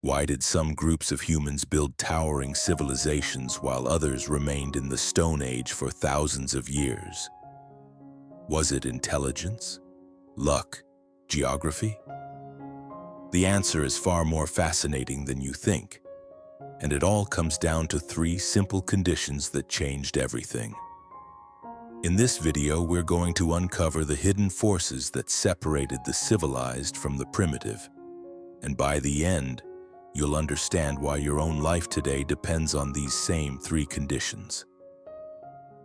Why did some groups of humans build towering civilizations while others remained in the Stone Age for thousands of years? Was it intelligence? Luck? Geography? The answer is far more fascinating than you think, and it all comes down to three simple conditions that changed everything. In this video, we're going to uncover the hidden forces that separated the civilized from the primitive, and by the end, you'll understand why your own life today depends on these same three conditions.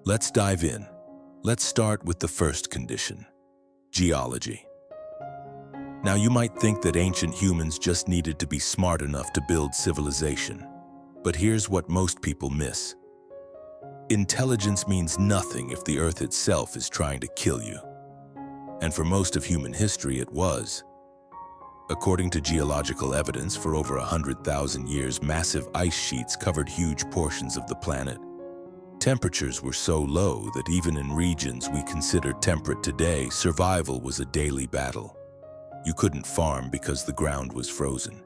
Let's dive in. Let's start with the first condition: geology. Now, you might think that ancient humans just needed to be smart enough to build civilization, but here's what most people miss. Intelligence means nothing if the Earth itself is trying to kill you. And for most of human history, it was. According to geological evidence, for over 100,000 years, massive ice sheets covered huge portions of the planet. Temperatures were so low that even in regions we consider temperate today, survival was a daily battle. You couldn't farm because the ground was frozen.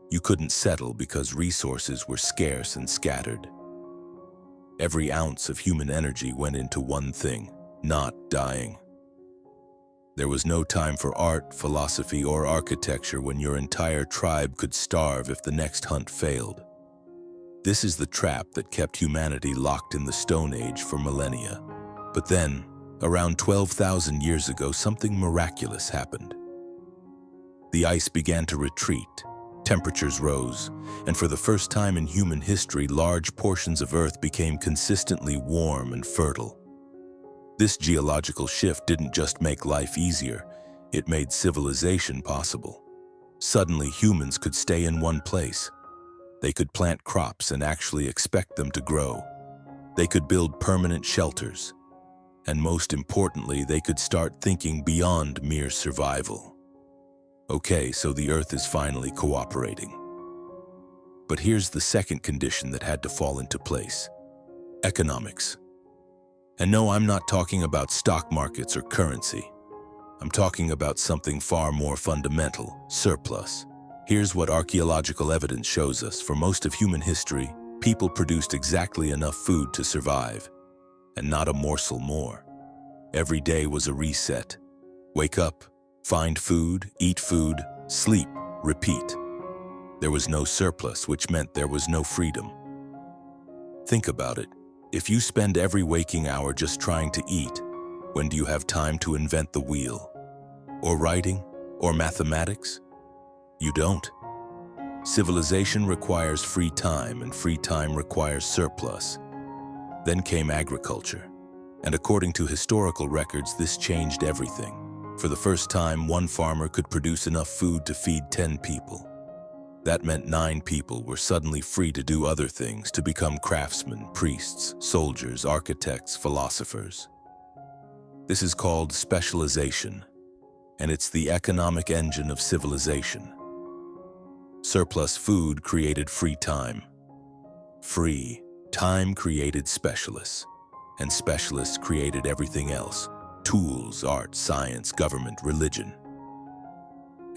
You couldn't settle because resources were scarce and scattered. Every ounce of human energy went into one thing: not dying. There was no time for art, philosophy, or architecture when your entire tribe could starve if the next hunt failed. This is the trap that kept humanity locked in the Stone Age for millennia. But then, around 12,000 years ago, something miraculous happened. The ice began to retreat, temperatures rose, and for the first time in human history, large portions of Earth became consistently warm and fertile. This geological shift didn't just make life easier, it made civilization possible. Suddenly, humans could stay in one place. They could plant crops and actually expect them to grow. They could build permanent shelters. And most importantly, they could start thinking beyond mere survival. Okay, so the Earth is finally cooperating. But here's the second condition that had to fall into place: economics. And no, I'm not talking about stock markets or currency. I'm talking about something far more fundamental: surplus. Here's what archaeological evidence shows us. For most of human history, people produced exactly enough food to survive, and not a morsel more. Every day was a reset. Wake up, find food, eat food, sleep, repeat. There was no surplus, which meant there was no freedom. Think about it. If you spend every waking hour just trying to eat, when do you have time to invent the wheel? Or writing? Or mathematics? You don't. Civilization requires free time, and free time requires surplus. Then came agriculture. And according to historical records, this changed everything. For the first time, one farmer could produce enough food to feed 10 people. That meant 9 people were suddenly free to do other things, to become craftsmen, priests, soldiers, architects, philosophers. This is called specialization, and it's the economic engine of civilization. Surplus food created free time. Free time created specialists, and specialists created everything else: tools, art, science, government, religion.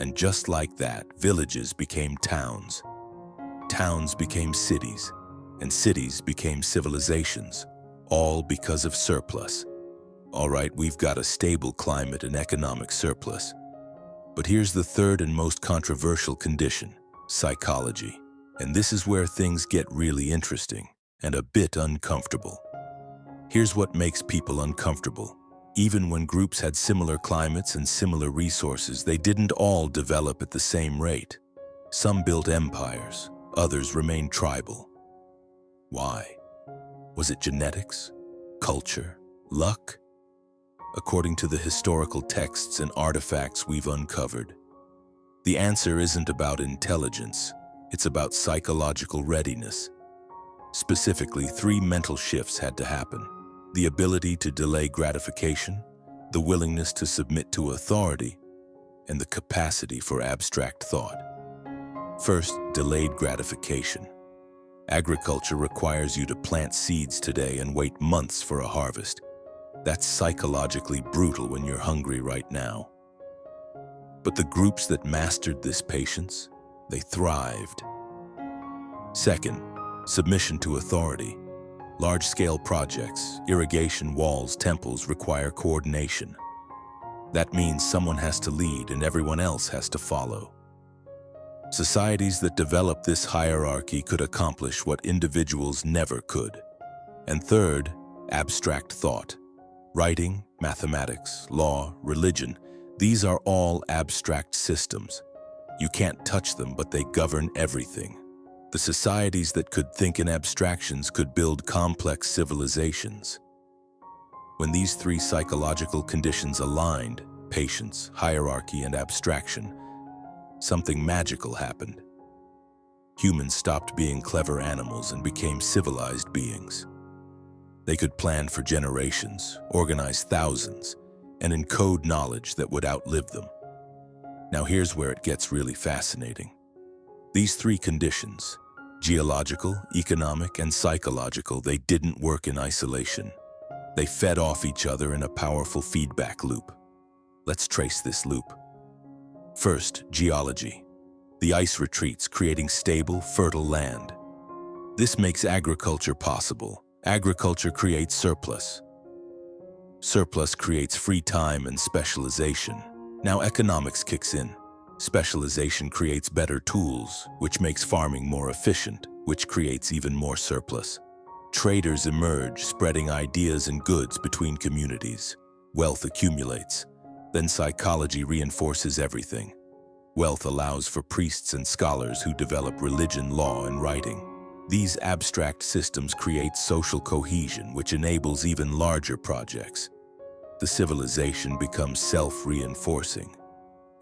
And just like that, villages became towns. Towns became cities, and cities became civilizations, all because of surplus. All right, we've got a stable climate and economic surplus. But here's the third and most controversial condition: psychology. And this is where things get really interesting and a bit uncomfortable. Here's what makes people uncomfortable. Even when groups had similar climates and similar resources, they didn't all develop at the same rate. Some built empires, others remained tribal. Why? Was it genetics? Culture? Luck? According to the historical texts and artifacts we've uncovered, the answer isn't about intelligence, it's about psychological readiness. Specifically, 3 mental shifts had to happen: the ability to delay gratification, the willingness to submit to authority, and the capacity for abstract thought. First, delayed gratification. Agriculture requires you to plant seeds today and wait months for a harvest. That's psychologically brutal when you're hungry right now. But the groups that mastered this patience, they thrived. Second, submission to authority. Large-scale projects, irrigation walls, temples require coordination. That means someone has to lead and everyone else has to follow. Societies that develop this hierarchy could accomplish what individuals never could. And third, abstract thought. Writing, mathematics, law, religion, these are all abstract systems. You can't touch them, but they govern everything. The societies that could think in abstractions could build complex civilizations. When these three psychological conditions aligned, patience, hierarchy, and abstraction, something magical happened. Humans stopped being clever animals and became civilized beings. They could plan for generations, organize thousands, and encode knowledge that would outlive them. Now here's where it gets really fascinating. These three conditions, geological, economic, and psychological, they didn't work in isolation. They fed off each other in a powerful feedback loop. Let's trace this loop. First, geology. The ice retreats, creating stable, fertile land. This makes agriculture possible. Agriculture creates surplus. Surplus creates free time and specialization. Now economics kicks in. Specialization creates better tools, which makes farming more efficient, which creates even more surplus. Traders emerge, spreading ideas and goods between communities. Wealth accumulates. Then psychology reinforces everything. Wealth allows for priests and scholars who develop religion, law, and writing. These abstract systems create social cohesion, which enables even larger projects. The civilization becomes self-reinforcing.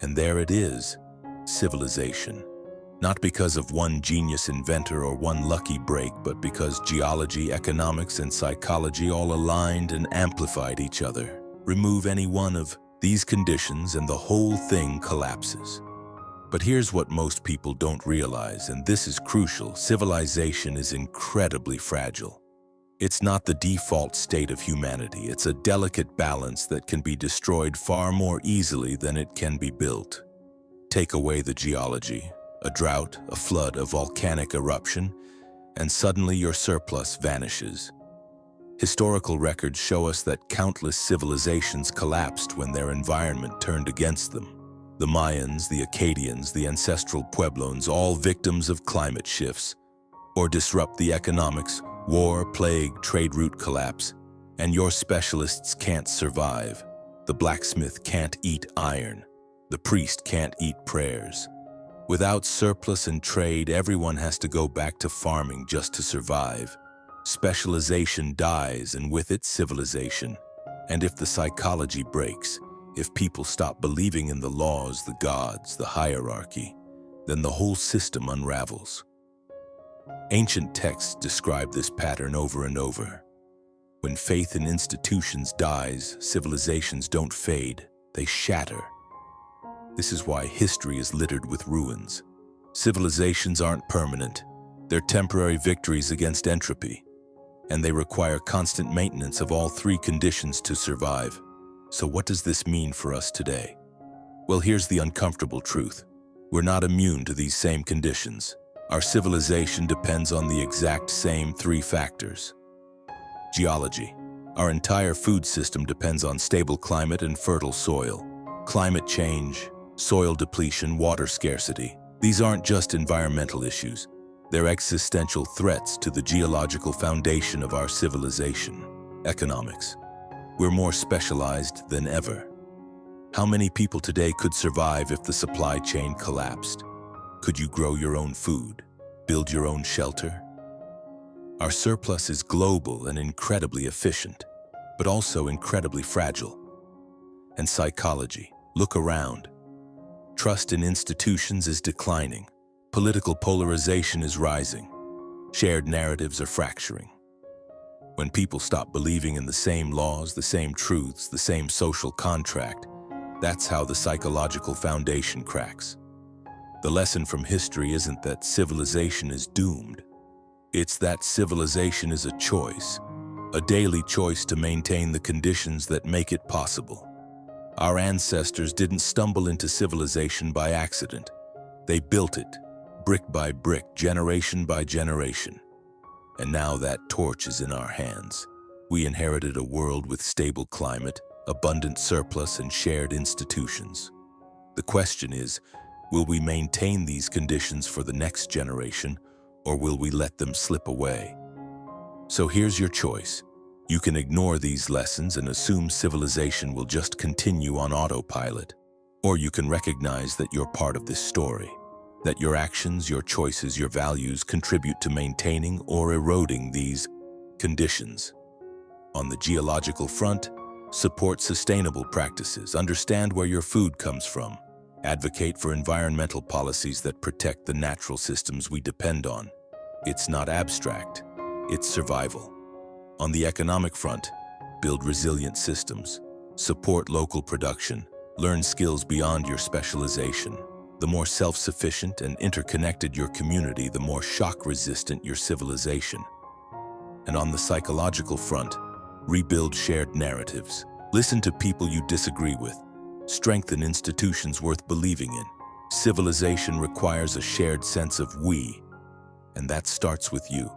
And there it is, civilization. Not because of one genius inventor or one lucky break, but because geology, economics, and psychology all aligned and amplified each other. Remove any one of these conditions and the whole thing collapses. But here's what most people don't realize, and this is crucial: civilization is incredibly fragile. It's not the default state of humanity. It's a delicate balance that can be destroyed far more easily than it can be built. Take away the geology, a drought, a flood, a volcanic eruption, and suddenly your surplus vanishes. Historical records show us that countless civilizations collapsed when their environment turned against them. The Mayans, the Akkadians, the ancestral Pueblones, all victims of climate shifts. Or disrupt the economics, war, plague, trade route collapse, and your specialists can't survive. The blacksmith can't eat iron. The priest can't eat prayers. Without surplus and trade, everyone has to go back to farming just to survive. Specialization dies, and with it, civilization. And if the psychology breaks, if people stop believing in the laws, the gods, the hierarchy, then the whole system unravels. Ancient texts describe this pattern over and over. When faith in institutions dies, civilizations don't fade, they shatter. This is why history is littered with ruins. Civilizations aren't permanent. They're temporary victories against entropy, and they require constant maintenance of all three conditions to survive. So what does this mean for us today? Well, here's the uncomfortable truth. We're not immune to these same conditions. Our civilization depends on the exact same three factors. Geology. Our entire food system depends on stable climate and fertile soil. Climate change, soil depletion, water scarcity. These aren't just environmental issues. They're existential threats to the geological foundation of our civilization. Economics. We're more specialized than ever. How many people today could survive if the supply chain collapsed? Could you grow your own food? Build your own shelter? Our surplus is global and incredibly efficient, but also incredibly fragile. And psychology. Look around. Trust in institutions is declining. Political polarization is rising. Shared narratives are fracturing. When people stop believing in the same laws, the same truths, the same social contract, that's how the psychological foundation cracks. The lesson from history isn't that civilization is doomed. It's that civilization is a choice, a daily choice to maintain the conditions that make it possible. Our ancestors didn't stumble into civilization by accident. They built it, brick by brick, generation by generation. And now that torch is in our hands. We inherited a world with stable climate, abundant surplus, and shared institutions. The question is, will we maintain these conditions for the next generation, or will we let them slip away? So here's your choice. You can ignore these lessons and assume civilization will just continue on autopilot. Or you can recognize that you're part of this story, that your actions, your choices, your values contribute to maintaining or eroding these conditions. On the geological front, support sustainable practices, understand where your food comes from, advocate for environmental policies that protect the natural systems we depend on. It's not abstract, it's survival. On the economic front, build resilient systems, support local production, learn skills beyond your specialization. The more self-sufficient and interconnected your community, the more shock-resistant your civilization. And on the psychological front, rebuild shared narratives. Listen to people you disagree with. Strengthen institutions worth believing in. Civilization requires a shared sense of we, and that starts with you.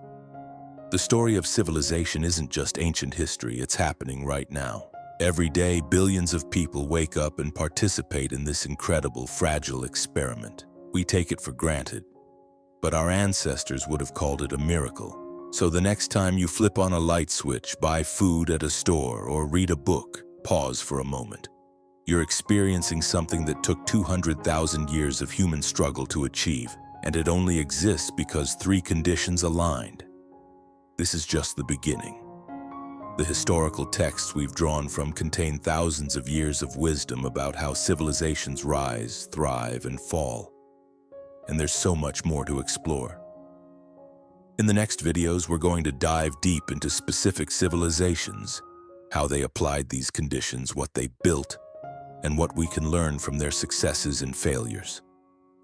The story of civilization isn't just ancient history, it's happening right now. Every day, billions of people wake up and participate in this incredible, fragile experiment. We take it for granted, but our ancestors would have called it a miracle. So the next time you flip on a light switch, buy food at a store, or read a book, pause for a moment. You're experiencing something that took 200,000 years of human struggle to achieve, and it only exists because three conditions aligned. This is just the beginning. The historical texts we've drawn from contain thousands of years of wisdom about how civilizations rise, thrive, and fall. And there's so much more to explore. In the next videos, we're going to dive deep into specific civilizations, how they applied these conditions, what they built, and what we can learn from their successes and failures.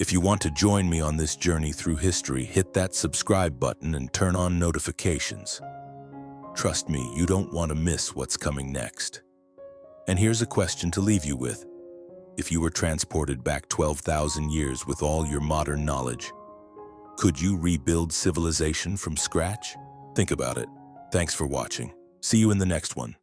If you want to join me on this journey through history, hit that subscribe button and turn on notifications. Trust me, you don't want to miss what's coming next. And here's a question to leave you with. If you were transported back 12,000 years with all your modern knowledge, could you rebuild civilization from scratch? Think about it. Thanks for watching. See you in the next one.